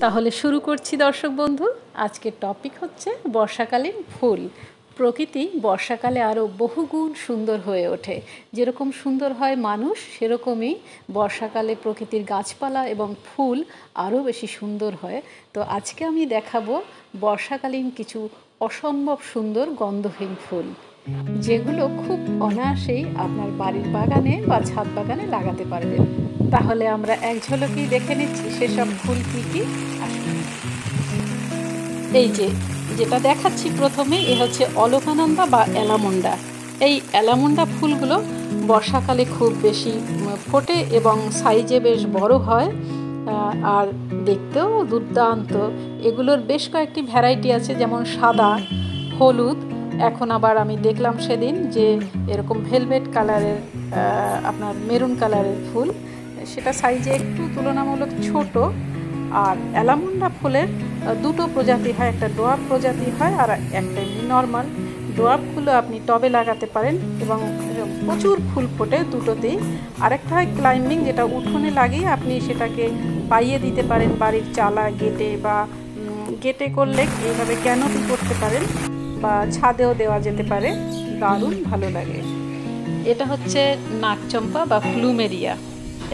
তাহলে শুরু করছি দর্শক বন্ধু। আজকের টপিক হচ্ছে বর্ষাকালীন ফুল। প্রকৃতি বর্ষাকালে আরও বহুগুণ সুন্দর হয়ে ওঠে। যেরকম সুন্দর হয় মানুষ, সেরকমই বর্ষাকালে প্রকৃতির গাছপালা এবং ফুল আরও বেশি সুন্দর হয়। তো আজকে আমি দেখাবো বর্ষাকালীন কিছু অসম্ভব সুন্দর গন্ধহীন ফুল, যেগুলো খুব অনায়াসেই আপনার বাড়ির বাগানে বা ছাদ বাগানে লাগাতে পারবেন। তাহলে আমরা এক ঝলকেই দেখে নিচ্ছি সেসব ফুল কী কী। এই যেটা দেখাচ্ছি প্রথমে, এ হচ্ছে অলকানন্দা বা অ্যালামন্ডা। এই অ্যালামন্ডা ফুলগুলো বর্ষাকালে খুব বেশি ফোটে এবং সাইজে বেশ বড় হয়, আর দেখতেও দুর্দান্ত। এগুলোর বেশ কয়েকটি ভ্যারাইটি আছে, যেমন সাদা, হলুদ, এখন আবার আমি দেখলাম সেদিন যে এরকম ভেলভেট কালারের, আপনার মেরুন কালারের ফুল, সেটা সাইজে একটু তুলনামূলক ছোট। আর অ্যালামন্ডা ফুলের দুটো প্রজাতি হয়, একটা ডোয়ার্ফ প্রজাতি হয় আর একটা এমনি নর্মাল। ডোয়ার্ফগুলো আপনি টবে লাগাতে পারেন এবং প্রচুর ফুল ফোটে দুটোতেই। আরেকটা হয় ক্লাইম্বিং, যেটা উঠোনে লাগিয়ে আপনি সেটাকে পাইয়ে দিতে পারেন বাড়ির চালা, গেটে, বা গেটে করলে এইভাবে ক্যানোপি করতে পারেন, বা ছাদেও দেওয়া যেতে পারে, দারুণ ভালো লাগে। এটা হচ্ছে নাকচম্পা বা প্লুমেরিয়া।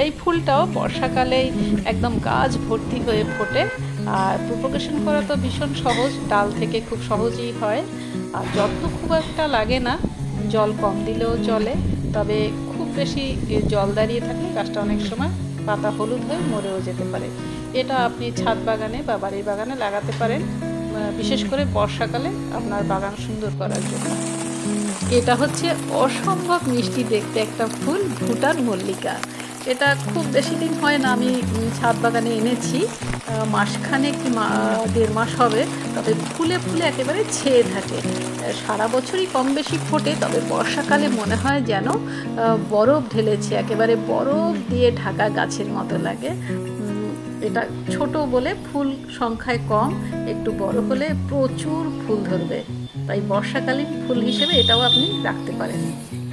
এই ফুলটাও বর্ষাকালেই একদম গাছ ভর্তি হয়ে ফোটে, আর প্রোপাগেশন করা তো ভীষণ সহজ, ডাল থেকে খুব সহজেই হয়, আর যত্ন খুব একটা লাগে না, জল কম দিলেও চলে। তবে খুব বেশি জল দাঁড়িয়ে থাকলে গাছটা অনেক সময় পাতা হলুদ হয়ে মরেও যেতে পারে। এটা আপনি ছাদ বাগানে বা বাড়ির বাগানে লাগাতে পারেন, বিশেষ করে বর্ষাকালে আপনার বাগান সুন্দর করার জন্য। এটা হচ্ছে অসম্ভব মিষ্টি দেখতে একটা ফুল, ভুটান মল্লিকা। এটা খুব বেশি দিন হয় না আমি ছাদ বাগানে এনেছি, মাসখানেক কি 1.5 মাস হবে। তবে ফুলে ফুলে একেবারে ছেয়ে থাকে, সারা বছরই কম বেশি ফোটে। তবে বর্ষাকালে মনে হয় যেন বরফ ঢেলেছে, একেবারে বরফ দিয়ে ঢাকা গাছের মতো লাগে। এটা ছোট বলে ফুল সংখ্যায় কম, একটু বড় হলে প্রচুর ফুল ধরবে। তাই বর্ষাকালীন ফুল হিসেবে এটাও আপনি রাখতে পারেন।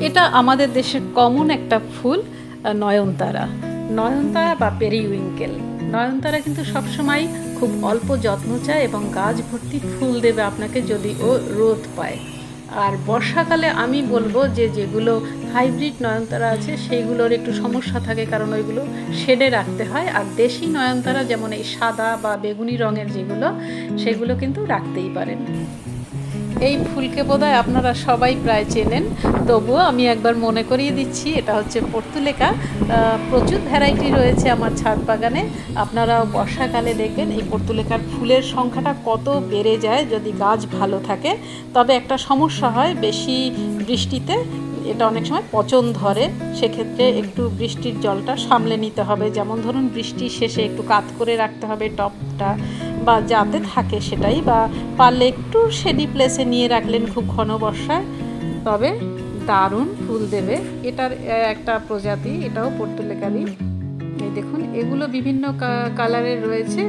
এটা আমাদের দেশের কমন একটা ফুল, নয়নতারা। নয়নতারা বা পেরিউইঙ্কেল। নয়নতারা কিন্তু সবসময় খুব অল্প যত্ন চায় এবং গাছ ভর্তি ফুল দেবে আপনাকে যদি ও রোদ পায়। আর বর্ষাকালে আমি বলবো যে যেগুলো হাইব্রিড নয়নতারা আছে সেইগুলোর একটু সমস্যা থাকে, কারণ ওইগুলো শেডে রাখতে হয়। আর দেশি নয়নতারা যেমন এই সাদা বা বেগুনি রঙের যেগুলো, সেগুলো কিন্তু রাখতেই পারেন। এই ফুলকে বোধহয় আপনারা সবাই প্রায় চেনেন, তবুও আমি একবার মনে করিয়ে দিচ্ছি। এটা হচ্ছে পর্তুলেকা। প্রচুর ভ্যারাইটি রয়েছে আমার ছাদ বাগানে। আপনারাও বর্ষাকালে দেখবেন এই পর্তুলেকার ফুলের সংখ্যাটা কত বেড়ে যায় যদি গাছ ভালো থাকে। তবে একটা সমস্যা হয়, বেশি বৃষ্টিতে এটা অনেক সময় পচন ধরে। সেক্ষেত্রে একটু বৃষ্টির জলটা সামলে নিতে হবে, যেমন ধরুন বৃষ্টির শেষে একটু কাত করে রাখতে হবে টবটা, বা যাতে থাকে সেটাই, বা পারলে একটু শেডি প্লেসে নিয়ে রাখলেন খুব ঘন বর্ষায়, তবে দারুণ ফুল দেবে। এটার একটা প্রজাতি, এটাও পর্তুলেকারই। এই দেখুন, এগুলো বিভিন্ন কালারের রয়েছে।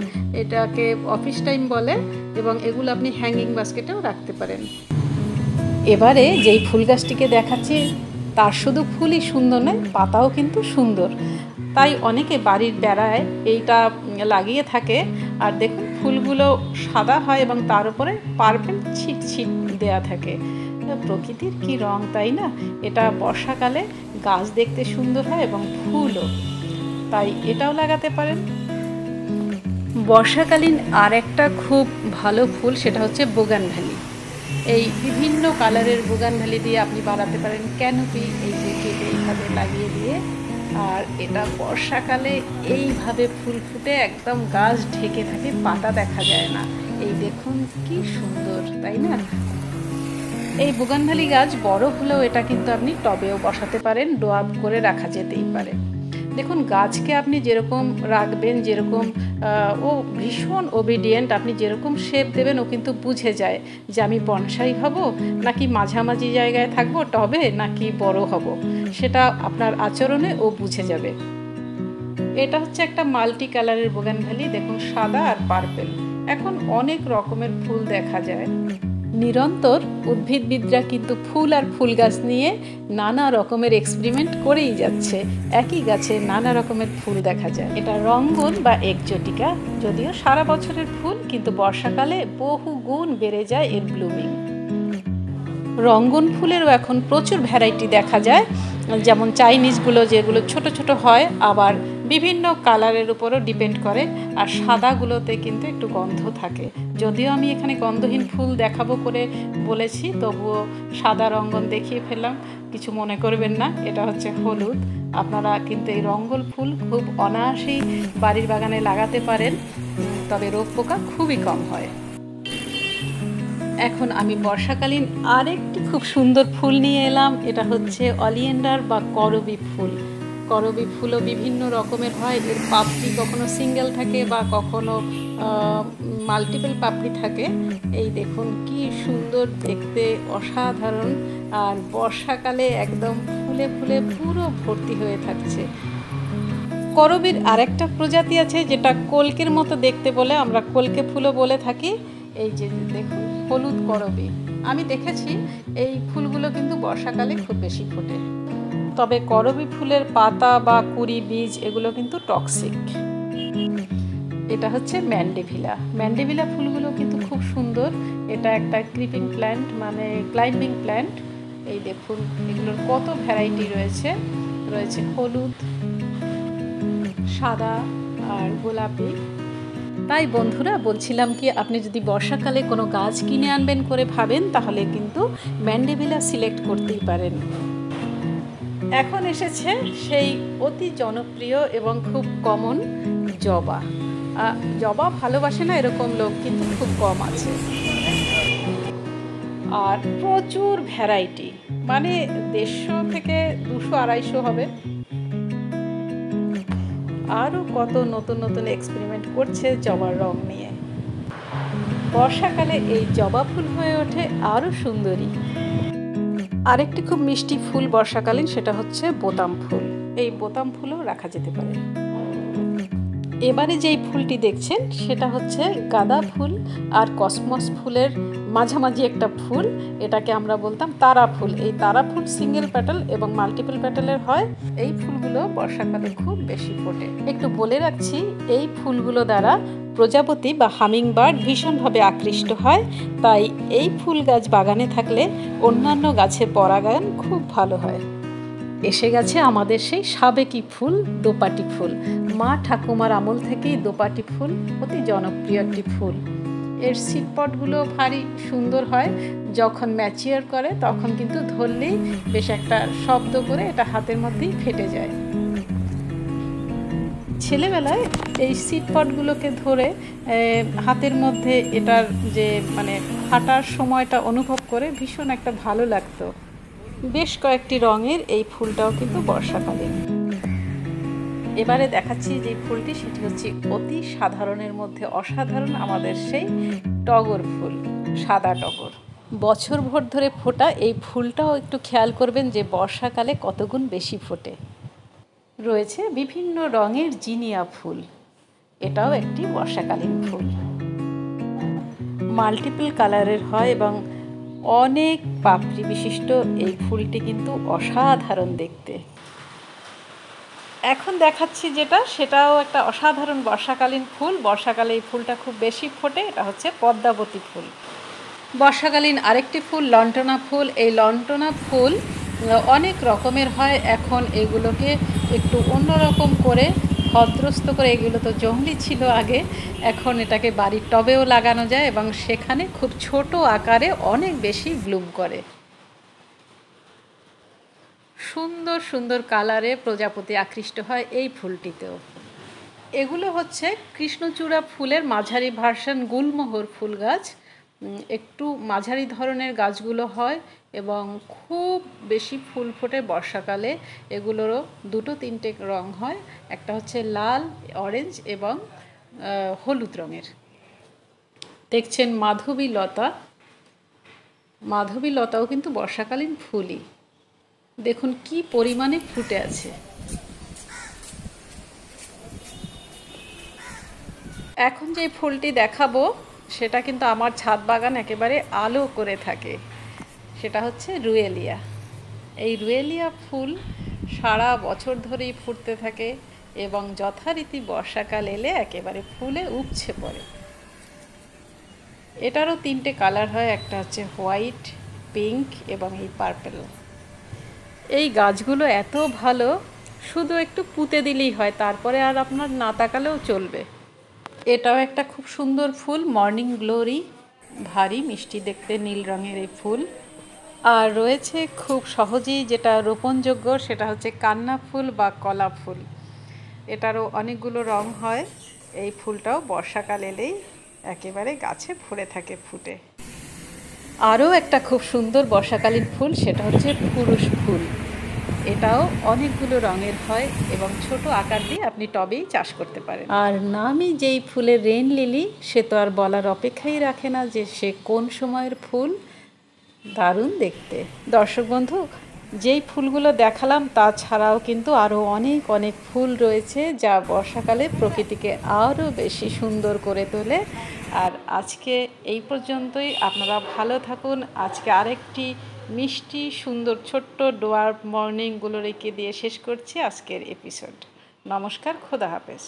এটাকে অফিস টাইম বলে এবং এগুলো আপনি হ্যাঙ্গিং বাস্কেটেও রাখতে পারেন। এবারে যেই ফুল গাছটিকে দেখাচ্ছি তার শুধু ফুলই সুন্দর নয়, পাতাও কিন্তু সুন্দর। তাই অনেকে বাড়ির বেড়ায় এইটা লাগিয়ে থাকে। আর দেখুন ফুলগুলো সাদা হয় এবং তার উপরে পার্পেল ছিট ছিট দেওয়া থাকে। প্রকৃতির কি রং, তাই না? এটা বর্ষাকালে গাছ দেখতে সুন্দর হয় এবং ফুলও, তাই এটাও লাগাতে পারেন। বর্ষাকালীন আর একটা খুব ভালো ফুল, সেটা হচ্ছে বোগানভ্যালি। এই বিভিন্ন কালারের বোগানভ্যালি দিয়ে আপনি বানাতে পারেন ক্যানোপি, এই যে কেটে এইভাবে লাগিয়ে দিয়ে। আর এটা বর্ষাকালে এইভাবে ফুল ফুটে একদম গাছ ঢেকে থাকে, পাতা দেখা যায় না। এই দেখুন কি সুন্দর, তাই না? এই বোগানভ্যালি গাছ বড় হলেও এটা কিন্তু আপনি টবেও বসাতে পারেন, ডোয়ার্ফ করে রাখা যেতেই পারে। দেখুন গাছকে আপনি যেরকম রাখবেন, যেরকম ও ভীষণ ওবিডিয়েন্ট, আপনি যেরকম শেপ দেবেন ও কিন্তু বুঝে যায় যে আমি বনসাই হব নাকি মাঝামাঝি জায়গায় থাকবো টবে, নাকি বড় হব, সেটা আপনার আচরণে ও বুঝে যাবে। এটা হচ্ছে একটা মাল্টি কালারের বোগানভ্যালি, দেখুন সাদা আর পার্পেল। এখন অনেক রকমের ফুল দেখা যায়। নিরন্তর উদ্ভিদবিদরা কিন্তু ফুল আর ফুল গাছ নিয়ে নানা রকমের এক্সপেরিমেন্ট করেই যাচ্ছে। একই গাছে নানা রকমের ফুল দেখা যায়। এটা রঙ্গন বা একজোটিকা, যদিও সারা বছরের ফুল, কিন্তু বর্ষাকালে বহু গুণ বেড়ে যায় এর ব্লুমিং। রঙ্গন ফুলেরও এখন প্রচুর ভ্যারাইটি দেখা যায়, যেমন চাইনিজগুলো যেগুলো ছোট ছোট হয়, আবার বিভিন্ন কালারের উপরও ডিপেন্ড করে। আর সাদাগুলোতে কিন্তু একটু গন্ধ থাকে। যদিও আমি এখানে গন্ধহীন ফুল দেখাবো করে বলেছি, তবুও সাদা রঙ্গন দেখিয়ে ফেললাম, কিছু মনে করবেন না। এটা হচ্ছে হলুদ। আপনারা কিন্তু এই রঙ্গন ফুল খুব অনায়াসেই বাড়ির বাগানে লাগাতে পারেন, তবে রোগ পোকা খুবই কম হয়। এখন আমি বর্ষাকালীন আরেকটি খুব সুন্দর ফুল নিয়ে এলাম। এটা হচ্ছে অলিয়েন্ডার বা করবী ফুল। করবী ফুলও বিভিন্ন রকমের হয়। এর পাপড়ি কখনো সিঙ্গেল থাকে বা কখনো মাল্টিপল পাপড়ি থাকে। এই দেখুন কি সুন্দর দেখতে, অসাধারণ। আর বর্ষাকালে একদম ফুলে ফুলে পুরো ভর্তি হয়ে থাকছে। করবীর আরেকটা প্রজাতি আছে যেটা কলকের মতো দেখতে বলে, আমরা কলকে ফুলও বলে থাকি। এই যে দেখুন হলুদ করবী, আমি দেখেছি এই ফুলগুলো কিন্তু বর্ষাকালে খুব বেশি ফোটে। তবে করবী ফুলের পাতা বা কুড়ি, বীজ এগুলো কিন্তু টক্সিক। এটা হচ্ছে ম্যান্ডেভিলা। ম্যান্ডেভিলা ফুলগুলো কিন্তু খুব সুন্দর। এটা একটা ক্রিপিং প্ল্যান্ট, মানে ক্লাইম্বিং প্ল্যান্ট। এই দেখুন এগুলোর কত ভ্যারাইটি রয়েছে। রয়েছে হলুদ, সাদা আর গোলাপি। তাই বন্ধুরা বলছিলাম কি, আপনি যদি বর্ষাকালে কোনো গাছ কিনে আনবেন করে ভাবেন, তাহলে কিন্তু ম্যান্ডেভিলা সিলেক্ট করতেই পারেন। এখন এসেছে সেই অতি জনপ্রিয় এবং খুব কমন জবা। জবা ভালোবাসে না এরকম লোক কিন্তু খুব কম আছে। আর প্রচুর ভ্যারাইটি, মানে 150 থেকে 200-250 হবে। আরও কত নতুন নতুন এক্সপেরিমেন্ট করছে জবার রং নিয়ে। বর্ষাকালে এই জবা ফুল হয়ে ওঠে আরও সুন্দরী। আরেকটি খুব মিষ্টি ফুল বর্ষাকালীন, সেটা হচ্ছে বোতাম ফুল। এই বোতাম ফুলও রাখা যেতে পারে। এবারে যেই ফুলটি দেখছেন সেটা হচ্ছে গাঁদা ফুল আর কসমস ফুলের মাঝামাঝি একটা ফুল। এটাকে আমরা বলতাম তারা ফুল। এই তারা ফুল সিঙ্গেল প্যাটাল এবং মাল্টিপল প্যাটালের হয়। এই ফুলগুলো বর্ষাকালে খুব বেশি ফোটে। একটু বলে রাখছি, এই ফুলগুলো দ্বারা প্রজাপতি বা হামিং বার্ড ভীষণভাবে আকৃষ্ট হয়। তাই এই ফুল গাছ বাগানে থাকলে অন্যান্য গাছের পরাগায়ন খুব ভালো হয়। এসে গেছে আমাদের সেই সাবেকি ফুল, দোপাটি ফুল। মা ঠাকুমার আমল থেকেই দোপাটি ফুল অতি জনপ্রিয় একটি ফুল। এর সিডপটগুলো ভারী সুন্দর হয়। যখন ম্যাচিওর করে তখন কিন্তু ধরলেই বেশ একটা শব্দ করে এটা হাতের মধ্যেই ফেটে যায়। ছেলেবেলায় এই সিডপটগুলোকে ধরে হাতের মধ্যে এটার যে মানে ফাটার সময়টা অনুভব করে ভীষণ একটা ভালো লাগতো। বেশ কয়েকটি রঙের এই ফুলটাও কিন্তু বর্ষাকালীন। এবারে দেখাচ্ছি যে ফুলটি, সেটি হচ্ছে অতি সাধারণের মধ্যে অসাধারণ, আমাদের সেই টগর ফুল, সাদা টগর। বছরভর ধরে ফোটা এই ফুলটাও একটু খেয়াল করবেন যে বর্ষাকালে কতগুণ বেশি ফোটে। রয়েছে বিভিন্ন রঙের জিনিয়া ফুল, এটাও একটি বর্ষাকালীন ফুল। মাল্টিপল কালারের হয় এবং অনেক পাপড়ি বিশিষ্ট এই ফুলটি কিন্তু অসাধারণ দেখতে। এখন দেখাচ্ছি যেটা, সেটাও একটা অসাধারণ বর্ষাকালীন ফুল। বর্ষাকালে এই ফুলটা খুব বেশি ফোটে। এটা হচ্ছে পদ্মাবতী ফুল। বর্ষাকালীন আরেকটি ফুল লন্টনা ফুল। এই লন্টনা ফুল অনেক রকমের হয়। এখন এগুলোকে একটু অন্যরকম করে ভদ্রস্ত করে, এগুলো তো জংলি ছিল আগে, এখন এটাকে বাড়ির টবেও লাগানো যায় এবং সেখানে খুব ছোট আকারে অনেক বেশি ব্লুম করে। সুন্দর সুন্দর কালারে প্রজাপতি আকৃষ্ট হয় এই ফুলটিতেও। এগুলো হচ্ছে কৃষ্ণচূড়া ফুলের মাঝারি ভার্সন, গুলমোহর ফুল গাছ। একটু মাঝারি ধরনের গাছগুলো হয় এবং খুব বেশি ফুল ফোটে বর্ষাকালে। এগুলোরও 2-3টে রং হয়, একটা হচ্ছে লাল, অরেঞ্জ এবং হলুদ রঙের। দেখছেন মাধবী লতা। মাধবী লতাও কিন্তু বর্ষাকালীন ফুলই। দেখুন কি পরিমাণে ফুটে আছে। এখন যে ফুলটি দেখাবো সেটা কিন্তু আমার ছাদ বাগান একেবারে আলো করে থাকে। সেটা হচ্ছে রুয়েলিয়া। এই রুয়েলিয়া ফুল সারা বছর ধরেই ফুটতে থাকে এবং যথারীতি বর্ষাকাল এলে একেবারে ফুলে উপচে পড়ে। এটারও 3টে কালার হয়, একটা হচ্ছে হোয়াইট, পিঙ্ক এবং এই পার্পেল। এই গাছগুলো এত ভালো, শুধু একটু পুঁতে দিলেই হয়, তারপরে আর আপনার না তাকালেও চলবে। এটাও একটা খুব সুন্দর ফুল, মর্নিং গ্লোরি, ভারী মিষ্টি দেখতে নীল রঙের এই ফুল। আর রয়েছে খুব সহজেই যেটা রোপণযোগ্য, সেটা হচ্ছে কান্না ফুল বা কলা ফুল। এটারও অনেকগুলো রং হয়। এই ফুলটাও বর্ষাকাল এলেই একেবারে গাছে ভরে থাকে ফুটে। আরও একটা খুব সুন্দর বর্ষাকালীন ফুল, সেটা হচ্ছে পুরুষ ফুল। এটাও অনেকগুলো রঙের হয় এবং ছোট আকার দিয়ে আপনি টবেই চাষ করতে পারেন। আর নামই যেই ফুলের রেন লিলি, সে তো আর বলার অপেক্ষাই রাখে না যে সে কোন সময়ের ফুল। দারুণ দেখতে। দর্শক বন্ধু, যেই ফুলগুলো দেখালাম তাছাড়াও কিন্তু আরও অনেক অনেক ফুল রয়েছে যা বর্ষাকালে প্রকৃতিকে আরও বেশি সুন্দর করে তোলে। আর আজকে এই পর্যন্তই। আপনারা ভালো থাকুন। আজকে আরেকটি মিষ্টি সুন্দর ছোট্ট ডোয়ার্ফ মর্নিংগুলো রেখে দিয়ে শেষ করছি আজকের এপিসোড। নমস্কার, খোদা হাফেজ।